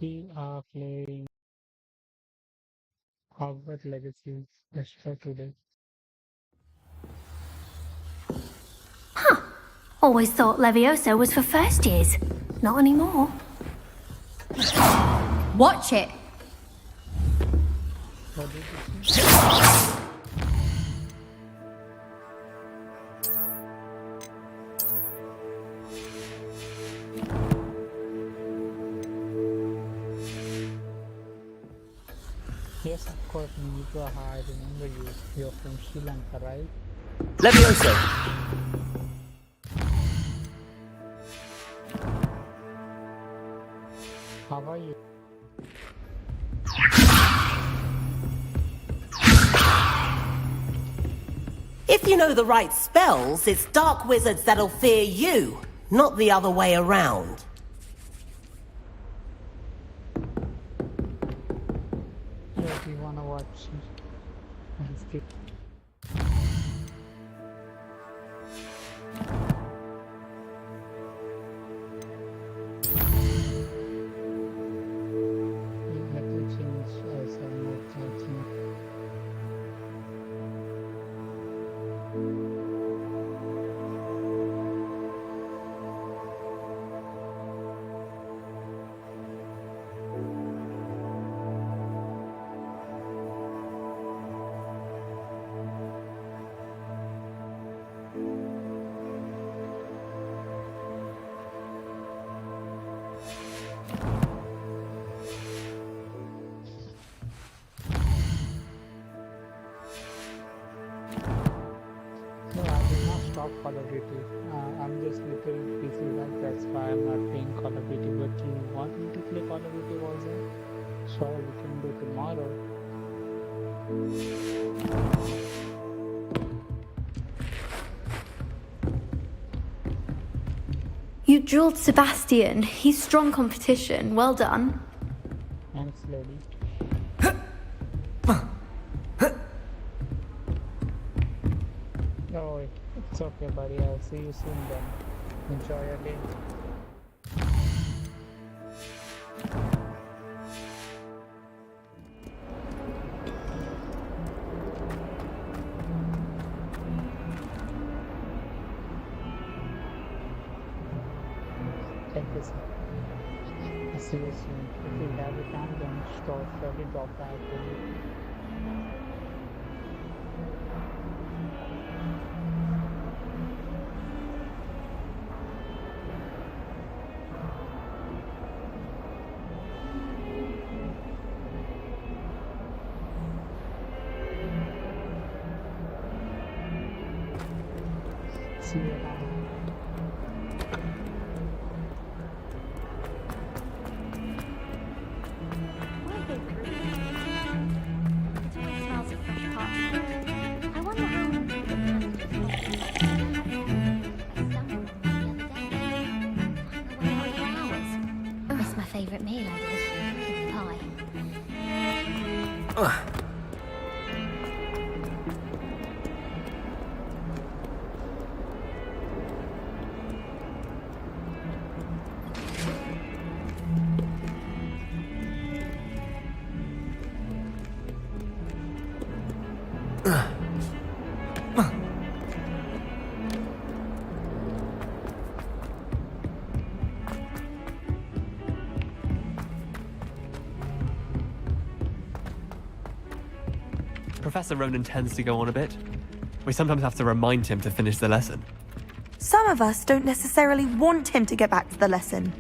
We are playing Hogwarts Legacy extra today. Always thought Levioso was for first years. Not anymore. Watch it! What did you say? Yes, of course, Nitra, I remember you. You're from Sri Lanka, right? Levioso! How are you? If you know the right spells, it's dark wizards that'll fear you, not the other way around. Yeah, do you wanna watch? Let's get... You have to change some more clicking. No, I did not stop Call of Duty. I'm just little busy, like that's why I'm not playing Call of Duty. But you want me to play Call of Duty also? Sure, we can do tomorrow. You drilled Sebastian. He's strong competition. Well done. Thanks, lady. No, it's okay, buddy. I'll see you soon then. Enjoy your day. Thank you, sir. I'll see you soon. If you have a time, then surely drop by. See you around. Smells of fresh parchment. I wonder how long the That's my favourite meal I did. Pie. Professor Ronan tends to go on a bit. We sometimes have to remind him to finish the lesson. Some of us don't necessarily want him to get back to the lesson.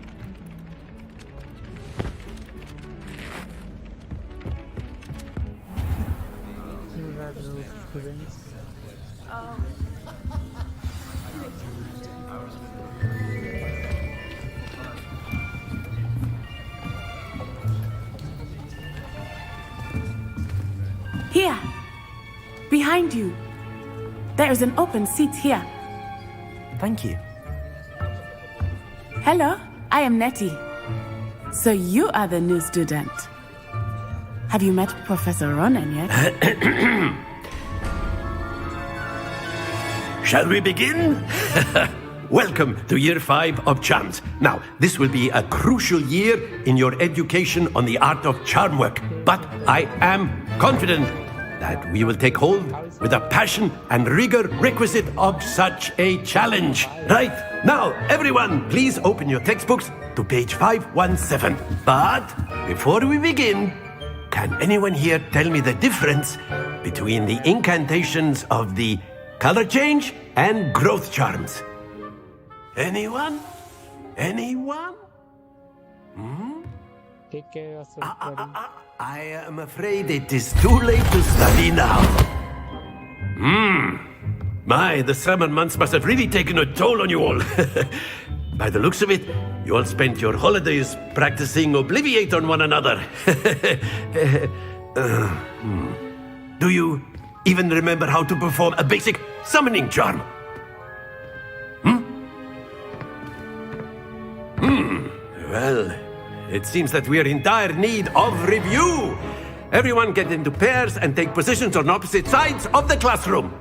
You got those students. Here, behind you. There is an open seat here. Thank you. Hello, I am Nettie. So you are the new student. Have you met Professor Ronan yet? Shall we begin? Welcome to Year 5 of Charms. Now, this will be a crucial year in your education on the art of charm work. But I am confident that we will take hold with the passion and rigor requisite of such a challenge. Right, now, everyone, please open your textbooks to page 517. But before we begin, can anyone here tell me the difference between the incantations of the color change and growth charms? Anyone? Anyone? Take care of yourself, buddy. I am afraid it is too late to study now. My, the summer months must have really taken a toll on you all. By the looks of it, you all spent your holidays practicing Obliviate on one another. Do you even remember how to perform a basic summoning charm? Well, it seems that we are in dire need of review. Everyone get into pairs and take positions on opposite sides of the classroom.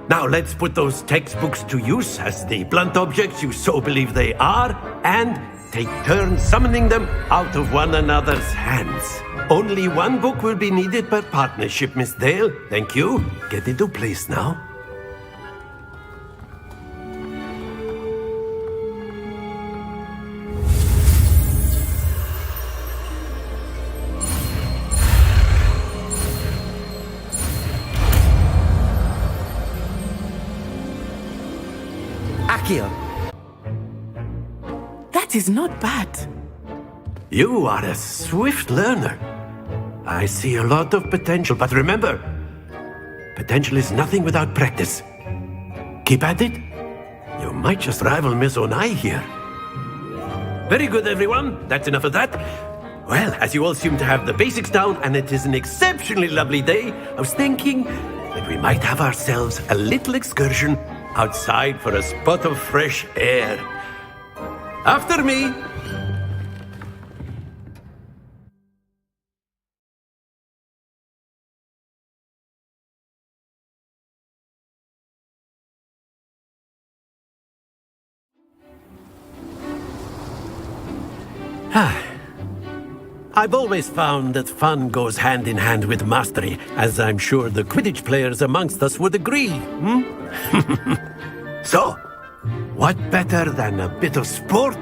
Now let's put those textbooks to use as the blunt objects you so believe they are, and take turns summoning them out of one another's hands. Only one book will be needed per partnership, Miss Dale. Thank you. Get into place now. Akio. That is not bad. You are a swift learner. I see a lot of potential, but remember, potential is nothing without practice. Keep at it. You might just rival Miss Onai here. Very good, everyone. That's enough of that. Well, as you all seem to have the basics down, and it is an exceptionally lovely day, I was thinking that we might have ourselves a little excursion outside for a spot of fresh air. After me. I've always found that fun goes hand in hand with mastery, as I'm sure the Quidditch players amongst us would agree. So, what better than a bit of sport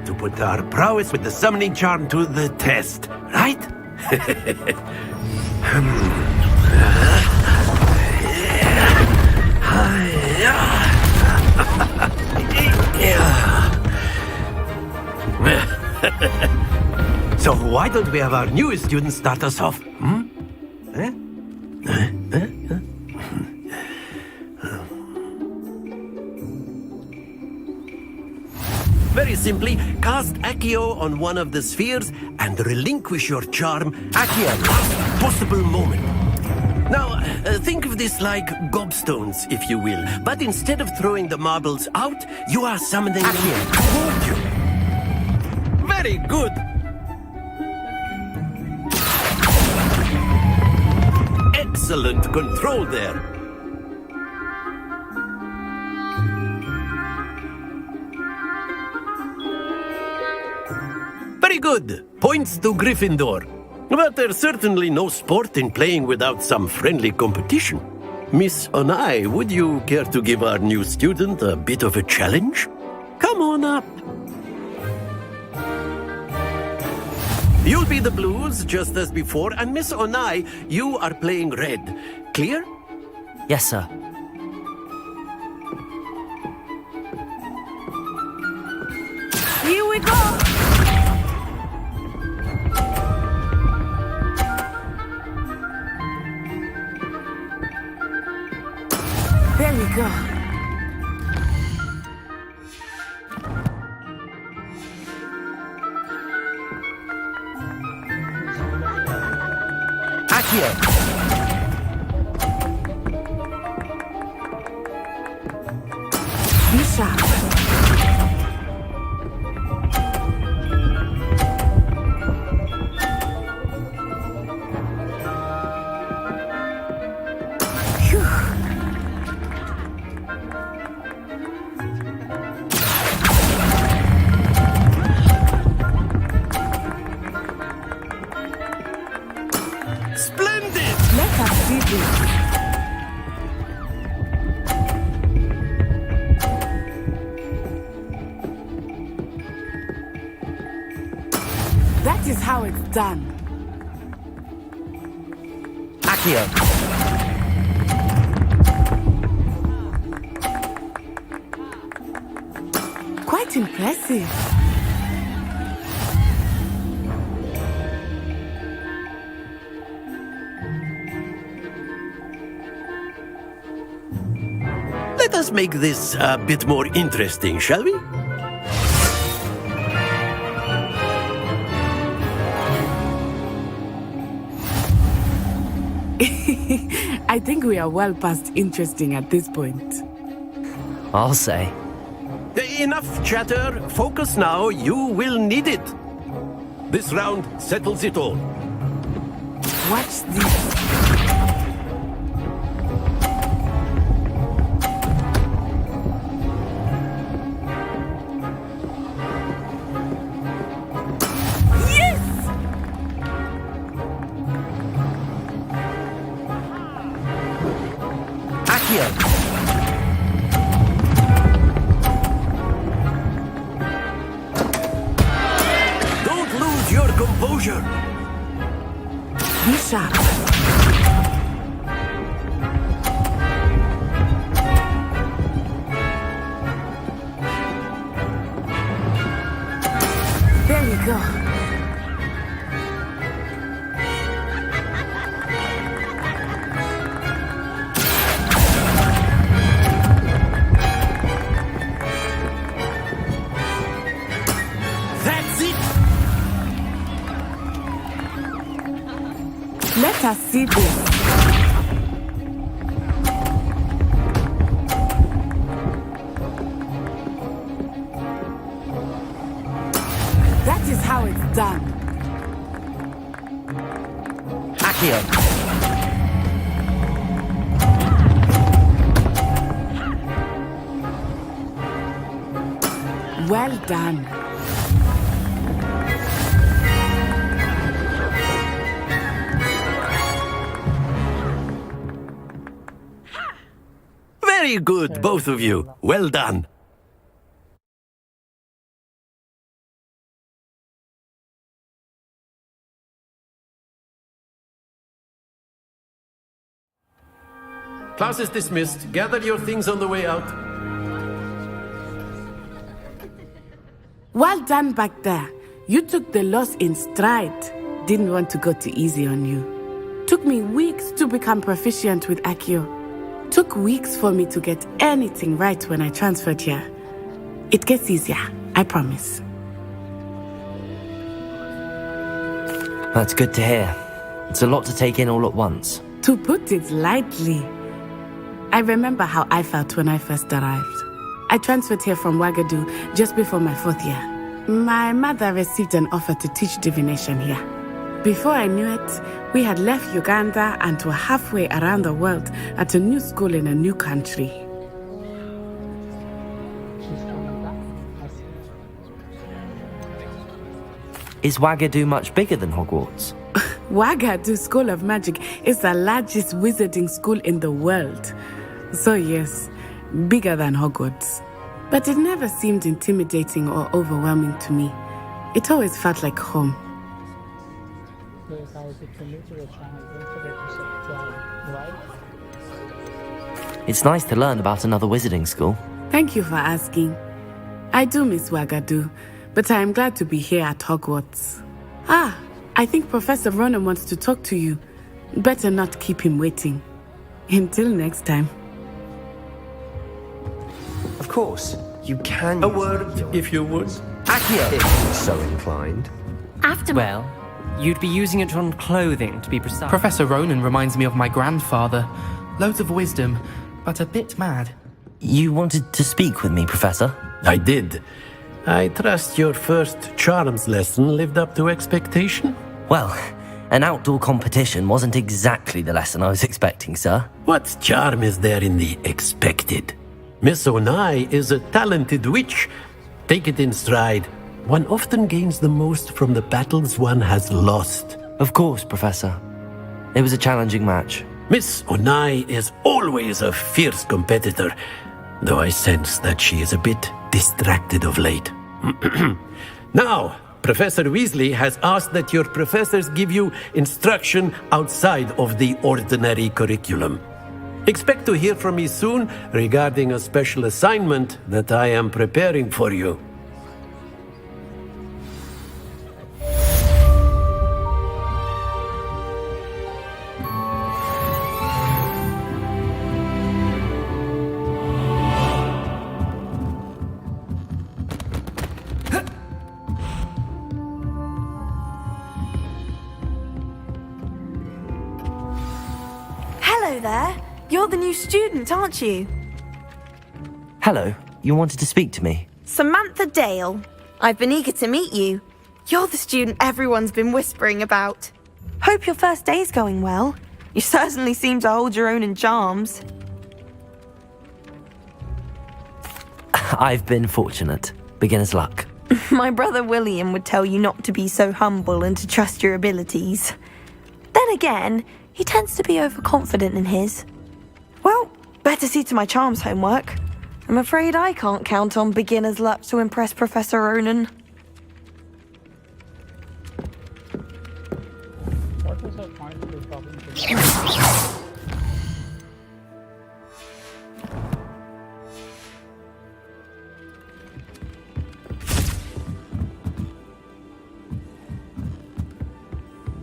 to put our prowess with the summoning charm to the test, right? So why don't we have our newest student start us off? Very simply, cast Accio on one of the spheres and relinquish your charm at your last possible moment. Now, think of this like gobstones, if you will. But instead of throwing the marbles out, you are summoning them toward you. Very good. Excellent control there. Very good. Points to Gryffindor. But there's certainly no sport in playing without some friendly competition. Miss Onai, would you care to give our new student a bit of a challenge? Come on up. You'll be the blues, just as before, and Miss Onai, you are playing red. Clear? Yes, sir. There we go. Accio! Be sharp. Splendid! Let us see this. That is how it's done. Accio! Quite impressive. Let us make this a bit more interesting, shall we? I think we are well past interesting at this point. I'll say. Enough chatter. Focus now. You will need it. This round settles it all. Watch this. Accio! Don't lose your composure. Be sharp. There we go. That's it. Let us see this. That is how it's done. Accio! Well done. Very good, both of you. Well done. Class is dismissed. Gather your things on the way out. Well done back there. You took the loss in stride. Didn't want to go too easy on you. Took me weeks to become proficient with Accio. Took weeks for me to get anything right when I transferred here. It gets easier, I promise. That's good to hear. It's a lot to take in all at once. To put it lightly, I remember how I felt when I first arrived. I transferred here from Ouagadougou just before my 4th year. My mother received an offer to teach divination here. Before I knew it, we had left Uganda and were halfway around the world at a new school in a new country. She's coming back. I see. Is Ouagadougou much bigger than Hogwarts? Ouagadougou School of Magic is the largest wizarding school in the world. So yes, bigger than Hogwarts. But it never seemed intimidating or overwhelming to me. It always felt like home. Yes, I was new to the channel. Don't forget to subscribe, right? It's nice to learn about another wizarding school. Thank you for asking. I do miss Ouagadougou, but I am glad to be here at Hogwarts. I think Professor Ronan wants to talk to you. Better not keep him waiting. Until next time. Of course, you can. A word, if you would. If you're so inclined. After Well, you'd be using it on clothing, to be precise. Professor Ronan reminds me of my grandfather. Loads of wisdom, but a bit mad. You wanted to speak with me, Professor? I did. I trust your first charms lesson lived up to expectation? Well, an outdoor competition wasn't exactly the lesson I was expecting, sir. What charm is there in the expected? Miss Onai is a talented witch. Take it in stride. One often gains the most from the battles one has lost. Of course, Professor. It was a challenging match. Miss Onai is always a fierce competitor, though I sense that she is a bit distracted of late. Now, Professor Weasley has asked that your professors give you instruction outside of the ordinary curriculum. Expect to hear from me soon regarding a special assignment that I am preparing for you. Hello there. You're the new student, aren't you? Hello, you wanted to speak to me? Samantha Dale. I've been eager to meet you. You're the student everyone's been whispering about. Hope your first day's going well. You certainly seem to hold your own in charms. I've been fortunate. Beginner's luck. My brother William would tell you not to be so humble and to trust your abilities. Then again, he tends to be overconfident in his. Well, better see to my charms homework. I'm afraid I can't count on beginner's luck to impress Professor Ronan. What was the point of talking to me?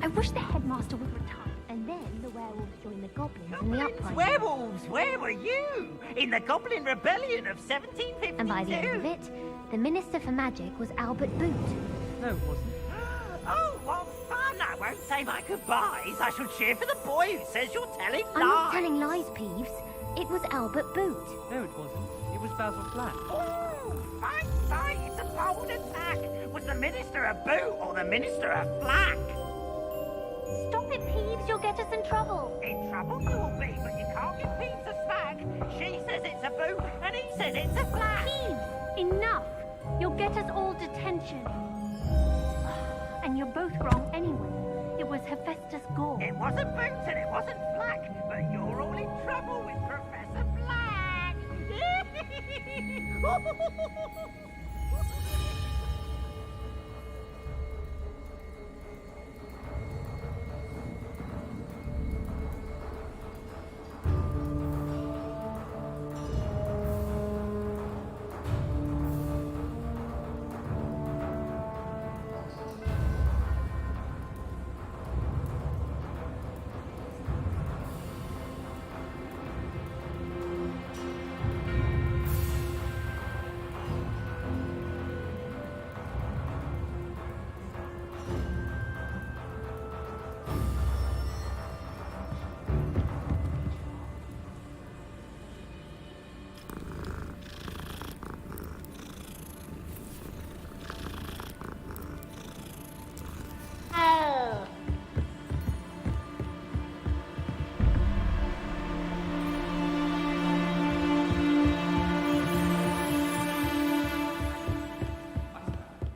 I wish the headmaster would retire, and then the werewolves join the goblins in the uprising. Werewolves, where were you? In the Goblin Rebellion of 1752? And by the end of it, the Minister for Magic was Albert Boot. No, it wasn't. Oh, what fun! I won't say my goodbyes. I shall cheer for the boy who says you're telling lies. I'm not telling lies, Peeves. It was Albert Boot. No, it wasn't. It was Basil Flack. Oh, fight! It's a bold attack. Was the Minister a boot or the Minister a flack? Stop it, Peeves. You'll get us in trouble. In trouble you will be, but you can't give Peeves a smack. She says it's a boot, and he says it's a flack. Peeves, enough. You'll get us all detention. And you're both wrong anyway. It was Hephaestus Gore. It wasn't boot and it wasn't flack, but you're all in trouble with Professor Black.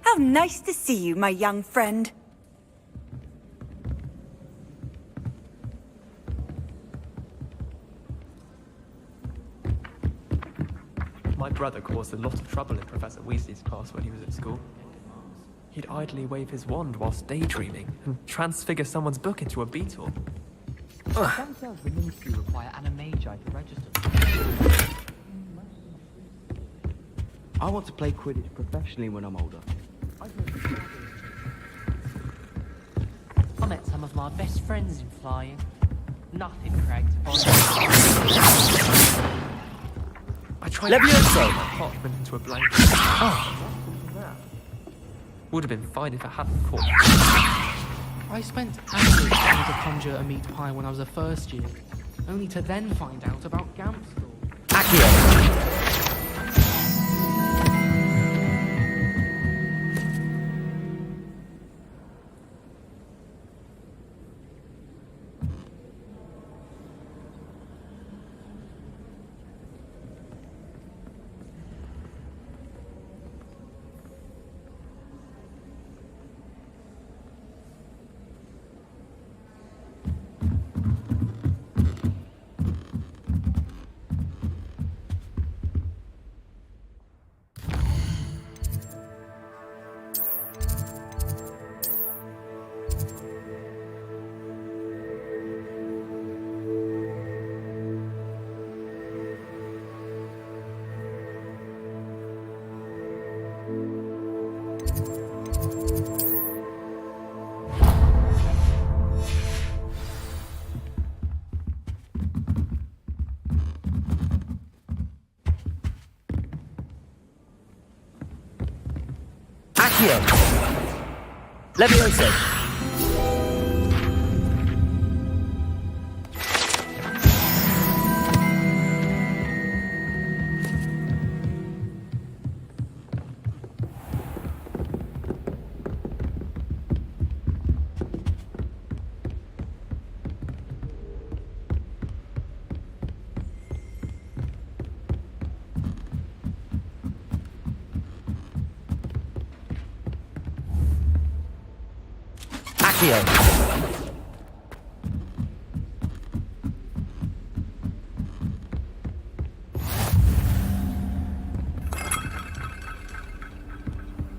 How nice to see you, my young friend. My brother caused a lot of trouble in Professor Weasley's class when he was at school. He'd idly wave his wand whilst daydreaming and transfigure someone's book into a beetle. Some cells the ministry require animagi to register. I want to play Quidditch professionally when I'm older. I met some of my best friends in flying. Nothing cracked on. I tried to Levioso! my heart went into a blanket. Oh. Would have been fine if I hadn't caught. I spent hours trying to conjure a meat pie when I was a first year, only to then find out about Gamp School. Accio! Accio! Levioso!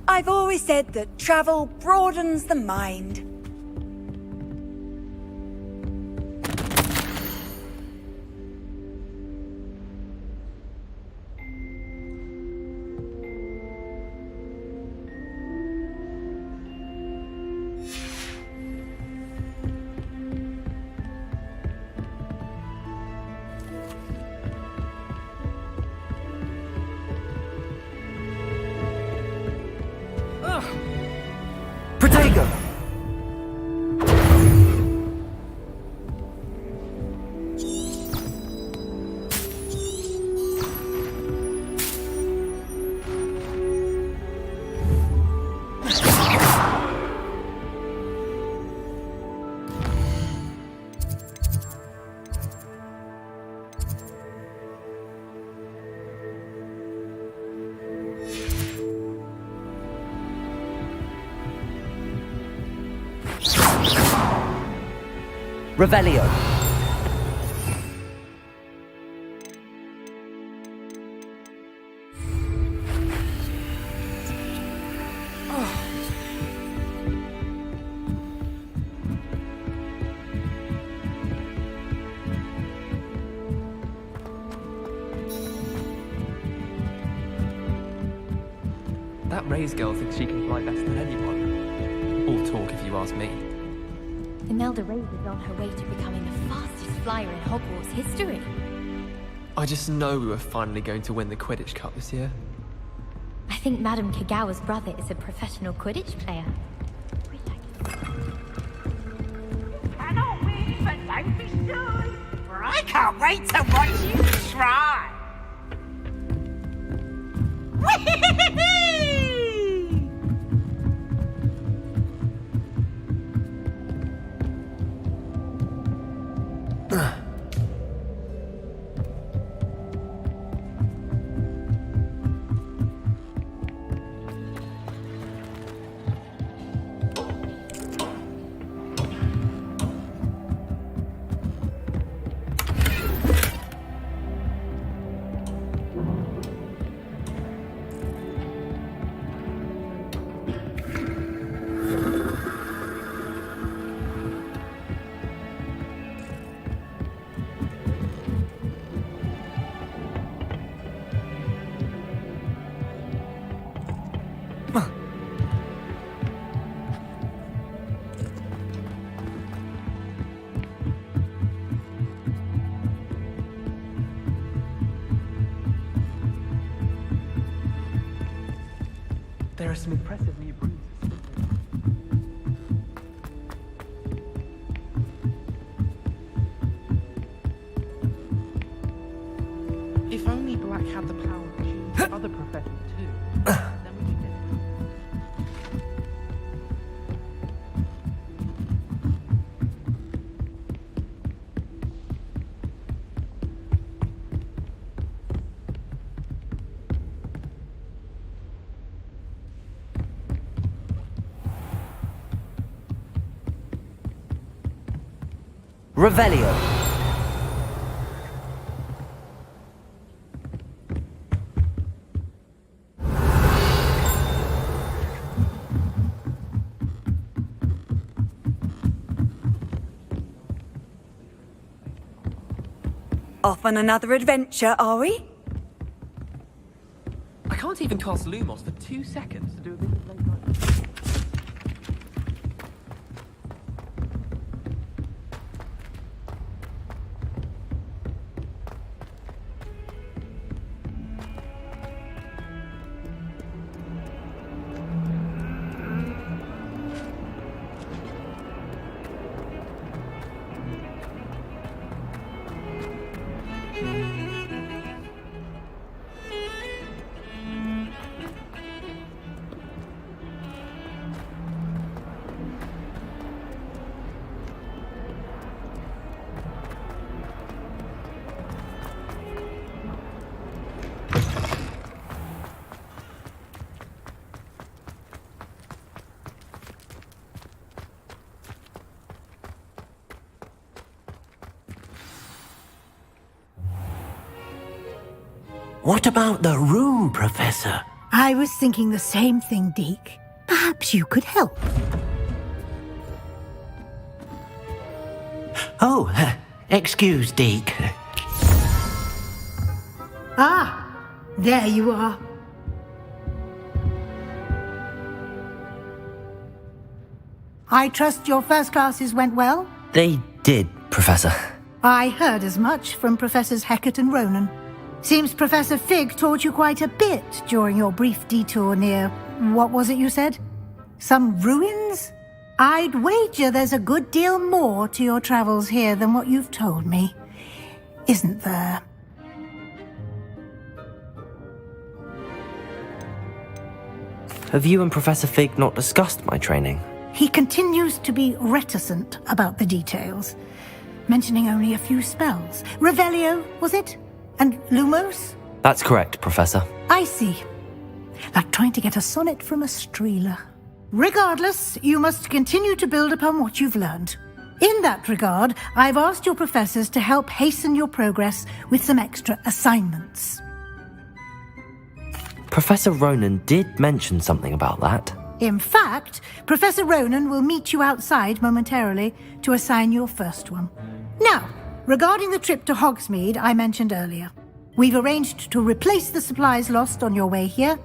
I've always said that travel broadens the mind. Protego! Revelio. That Ray's girl thinks she can fly better than anyone. All talk if you ask me. Imelda Rose is on her way to becoming the fastest flyer in Hogwarts history. I just know we were finally going to win the Quidditch Cup this year. I think Madame Kagawa's brother is a professional Quidditch player. Cannot win, but don't be shy. For I can't wait to watch you try. There are some impressive new bruises. If only Black had the power to choose other professors too, then we could get it. Revelio. Off on another adventure, are we? I can't even cast Lumos for 2 seconds to do a bit of late night. What about the room, Professor? I was thinking the same thing, Deke. Perhaps you could help. Oh, excuse, Deke. Ah, there you are. I trust your first classes went well? They did, Professor. I heard as much from Professors Hecat and Ronan. Seems Professor Fig taught you quite a bit during your brief detour near... what was it you said? Some ruins? I'd wager there's a good deal more to your travels here than what you've told me. Isn't there? Have you and Professor Fig not discussed my training? He continues to be reticent about the details, mentioning only a few spells. Revelio, was it? And Lumos? That's correct, Professor. I see. Like trying to get a sonnet from a streeler. Regardless, you must continue to build upon what you've learned. In that regard, I've asked your professors to help hasten your progress with some extra assignments. Professor Ronan did mention something about that. In fact, Professor Ronan will meet you outside momentarily to assign your first one. Now, regarding the trip to Hogsmeade I mentioned earlier, we've arranged to replace the supplies lost on your way here,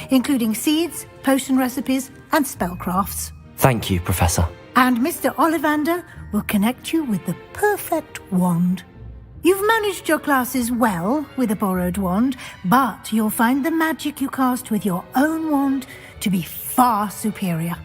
including seeds, potion recipes, and spellcrafts. Thank you, Professor. And Mr. Ollivander will connect you with the perfect wand. You've managed your classes well with a borrowed wand, but you'll find the magic you cast with your own wand to be far superior.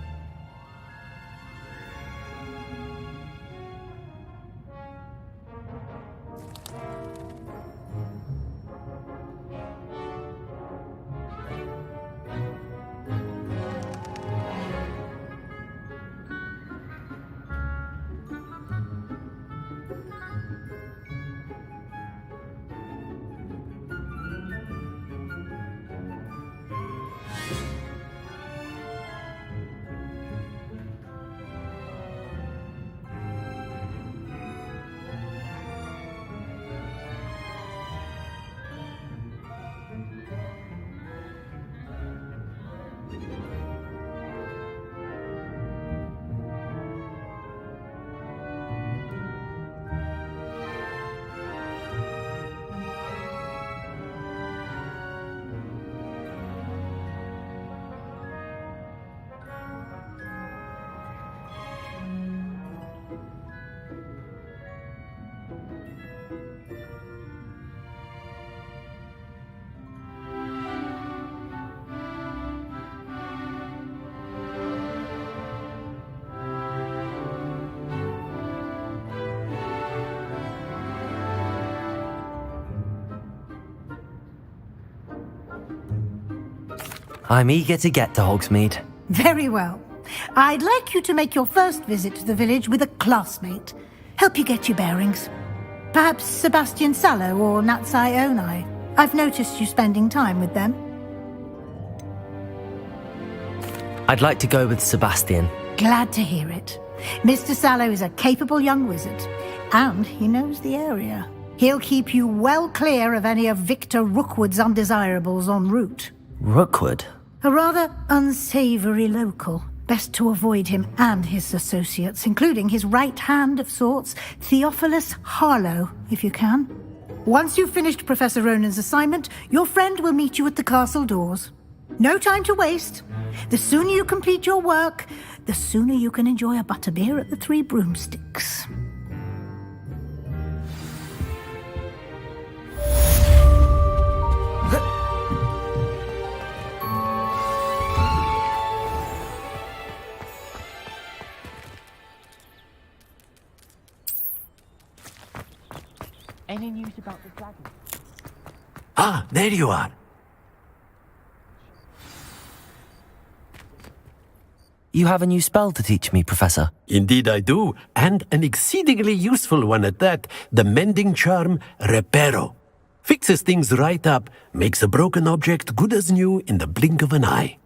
I'm eager to get to Hogsmeade. Very well. I'd like you to make your first visit to the village with a classmate. Help you get your bearings. Perhaps Sebastian Sallow or Natsai Onai. I've noticed you spending time with them. I'd like to go with Sebastian. Glad to hear it. Mr. Sallow is a capable young wizard, and he knows the area. He'll keep you well clear of any of Victor Rookwood's undesirables en route. Rookwood? A rather unsavoury local. Best to avoid him and his associates, including his right hand of sorts, Theophilus Harlow, if you can. Once you've finished Professor Ronan's assignment, your friend will meet you at the castle doors. No time to waste. The sooner you complete your work, the sooner you can enjoy a butterbeer at the Three Broomsticks. Any news about the dragon? Ah, there you are. You have a new spell to teach me, Professor. Indeed I do, and an exceedingly useful one at that. The mending charm, Reparo. Fixes things right up, makes a broken object good as new in the blink of an eye.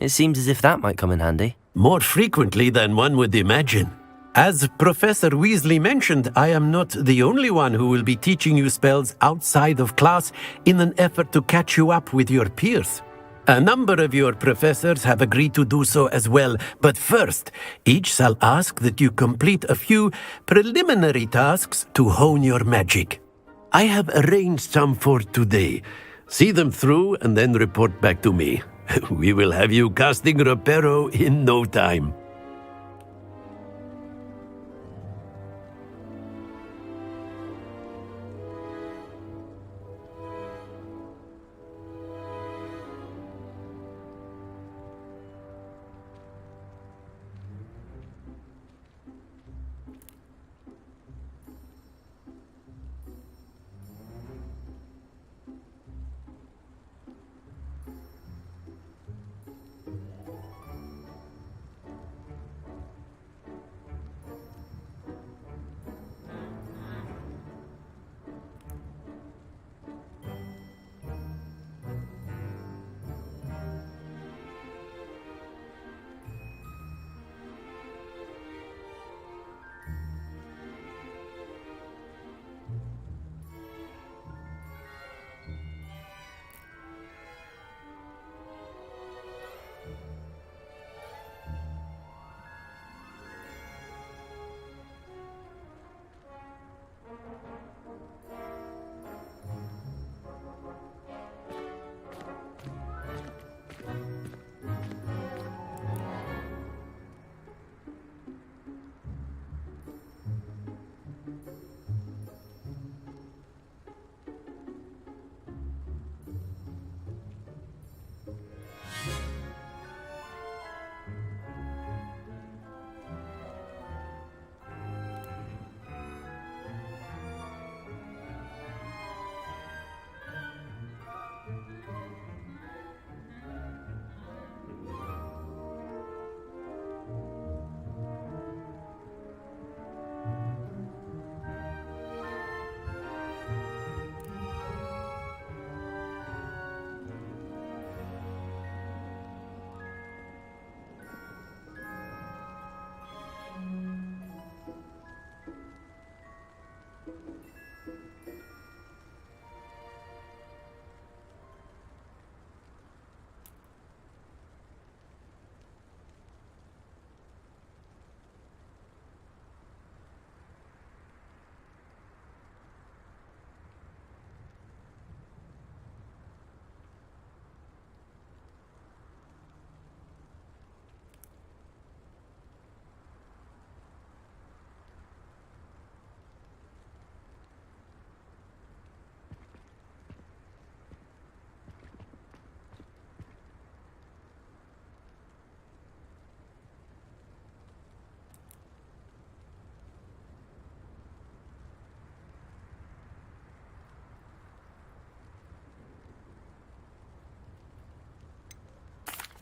It seems as if that might come in handy. More frequently than one would imagine. As Professor Weasley mentioned, I am not the only one who will be teaching you spells outside of class in an effort to catch you up with your peers. A number of your professors have agreed to do so as well, but first, each shall ask that you complete a few preliminary tasks to hone your magic. I have arranged some for today. See them through and then report back to me. We will have you casting Reparo in no time.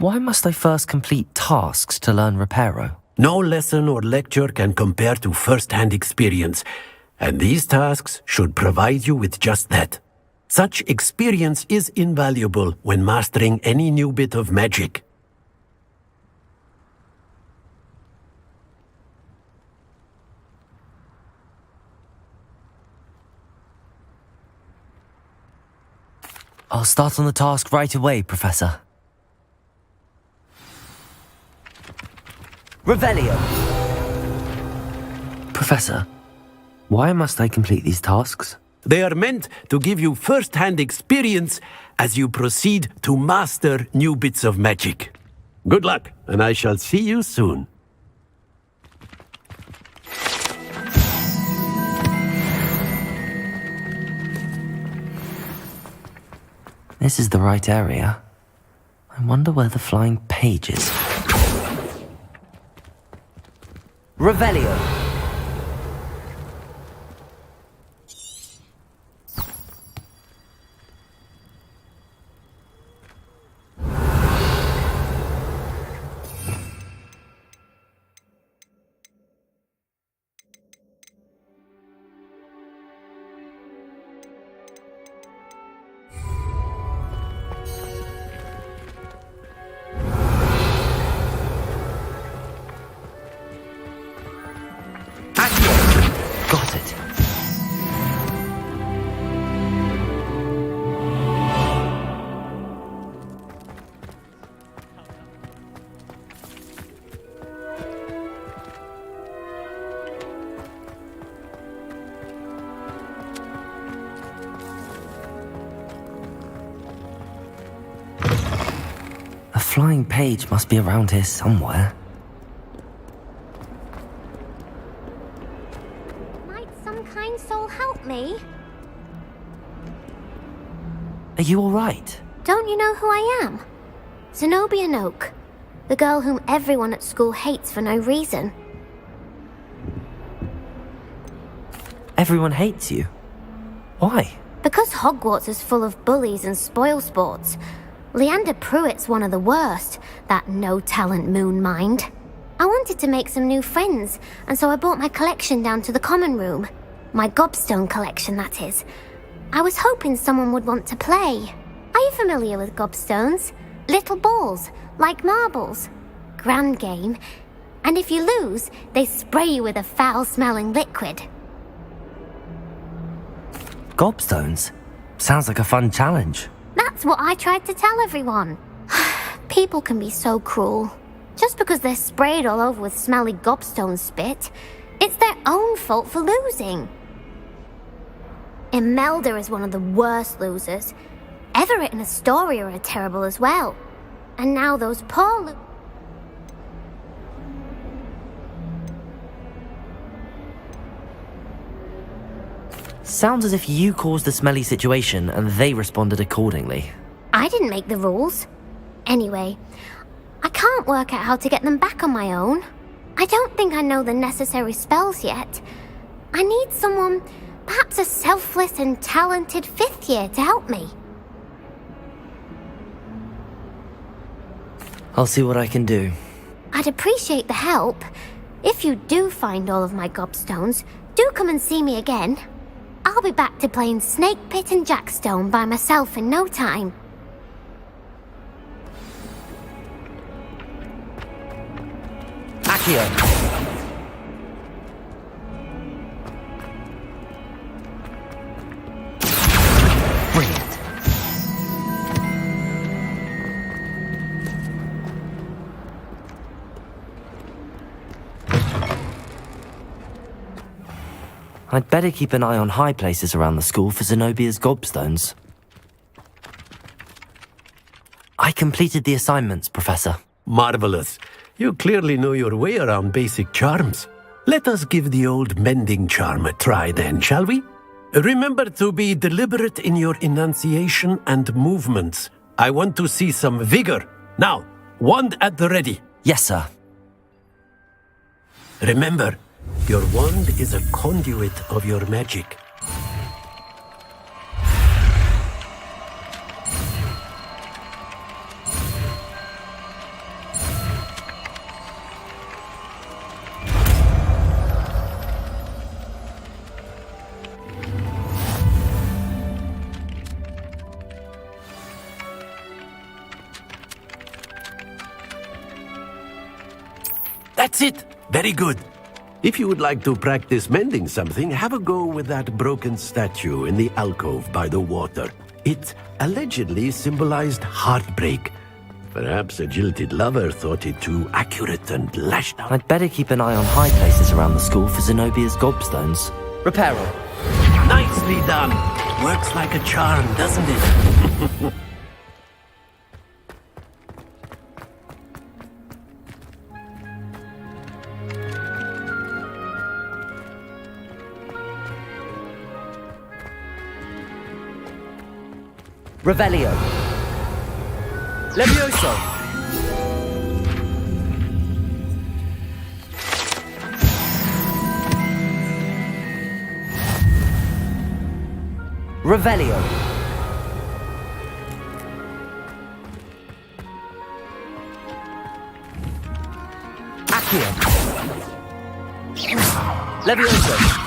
Why must I first complete tasks to learn Reparo? No lesson or lecture can compare to first-hand experience, and these tasks should provide you with just that. Such experience is invaluable when mastering any new bit of magic. I'll start on the task right away, Professor. Revelio! Professor, why must I complete these tasks? They are meant to give you first-hand experience as you proceed to master new bits of magic. Good luck, and I shall see you soon. This is the right area. I wonder where the flying page is. Revelio! Got it. A flying page must be around here somewhere. Me? Are you alright? Don't you know who I am? Zenobia Noak, the girl whom everyone at school hates for no reason. Everyone hates you. Why? Because Hogwarts is full of bullies and spoilsports. Leander Pruitt's one of the worst, that no-talent moon mind. I wanted to make some new friends, and so I brought my collection down to the common room. My gobstone collection, that is. I was hoping someone would want to play. Are you familiar with gobstones? Little balls, like marbles. Grand game. And if you lose, they spray you with a foul-smelling liquid. Gobstones? Sounds like a fun challenge. That's what I tried to tell everyone. People can be so cruel. Just because they're sprayed all over with smelly gobstone spit, it's their own fault for losing. Imelda is one of the worst losers. Everett and Astoria are terrible as well. And now those poor Sounds as if you caused the smelly situation and they responded accordingly. I didn't make the rules. Anyway, I can't work out how to get them back on my own. I don't think I know the necessary spells yet. I need someone, perhaps a selfless and talented fifth year to help me. I'll see what I can do. I'd appreciate the help. If you do find all of my gobstones, do come and see me again. I'll be back to playing Snake Pit and Jackstone by myself in no time. Accio! Brilliant. I'd better keep an eye on high places around the school for Zenobia's gobstones. I completed the assignments, Professor. Marvelous. You clearly know your way around basic charms. Let us give the old mending charm a try then, shall we? Remember to be deliberate in your enunciation and movements. I want to see some vigor. Now, wand at the ready. Yes, sir. Remember, your wand is a conduit of your magic. That's it. Very good. If you would like to practice mending something, have a go with that broken statue in the alcove by the water. It allegedly symbolized heartbreak. Perhaps a jilted lover thought it too accurate and lashed out. I'd better keep an eye on high places around the school for Zenobia's gobstones. Repair all. Nicely done. Works like a charm, doesn't it? Revelio. Levioso. Revelio. Accio. Levioso.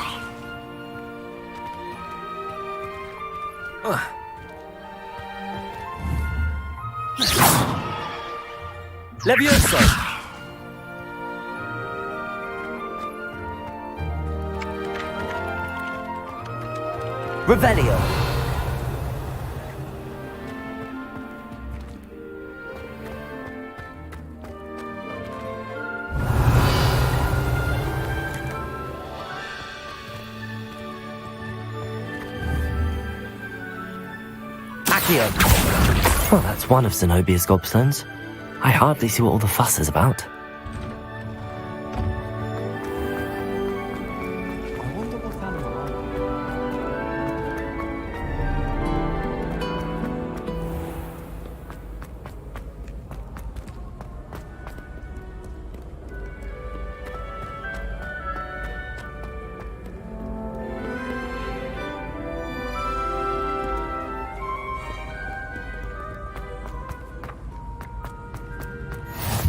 Levioso! Revelio! Accio! Well, that's one of Zenobia's gobstones. I hardly see what all the fuss is about.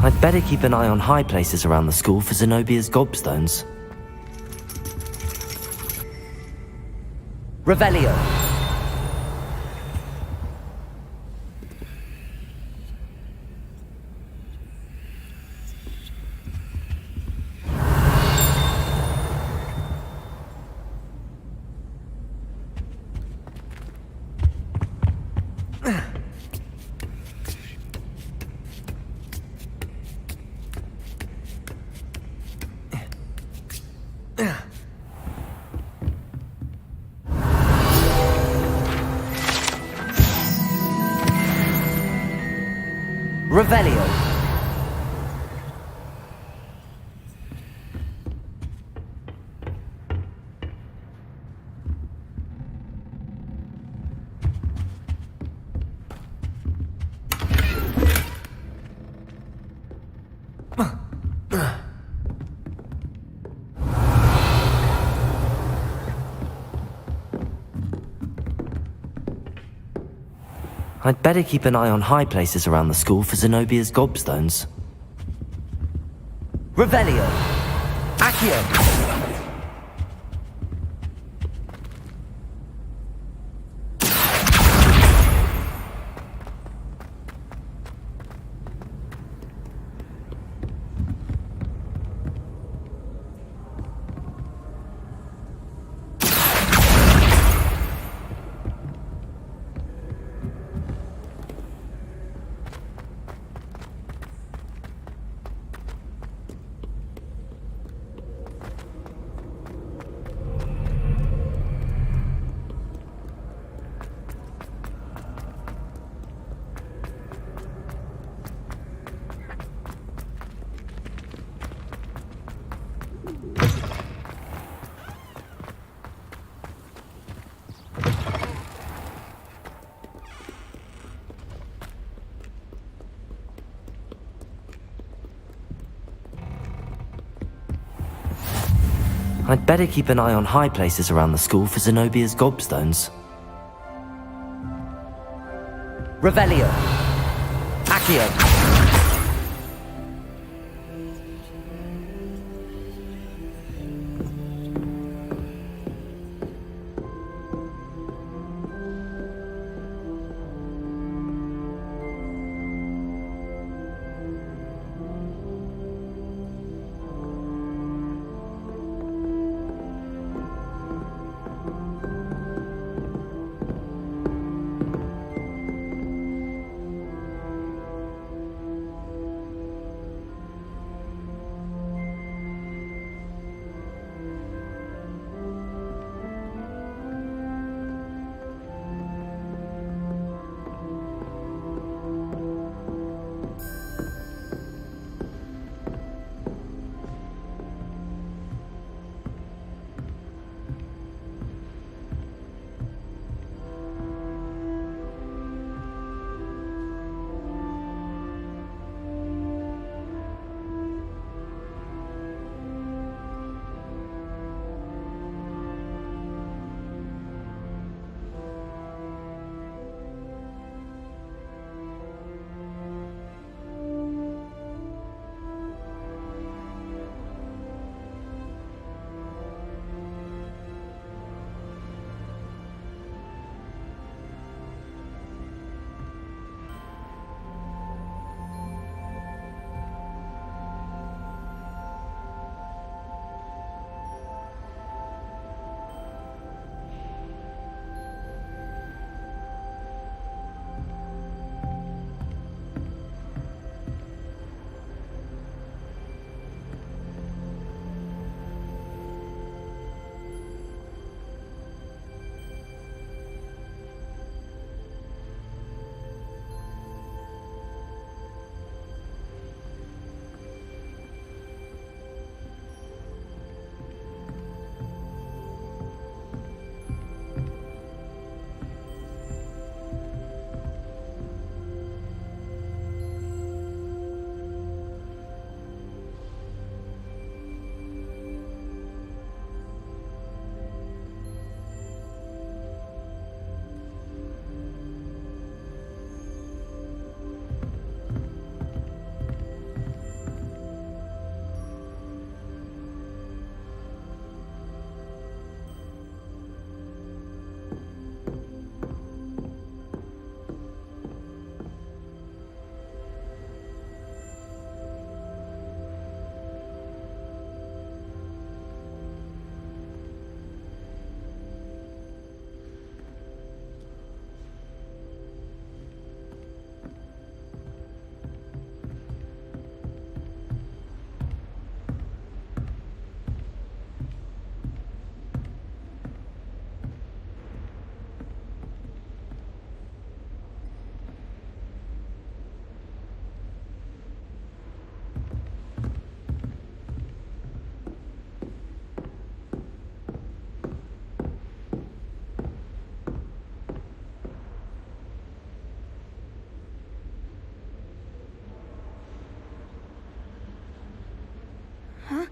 I'd better keep an eye on high places around the school for Zenobia's gobstones. Revelio. Revelio. I'd better keep an eye on high places around the school for Zenobia's gobstones. Revelio! Accio! I'd better keep an eye on high places around the school for Zenobia's gobstones. Revelio. Accio. Huh?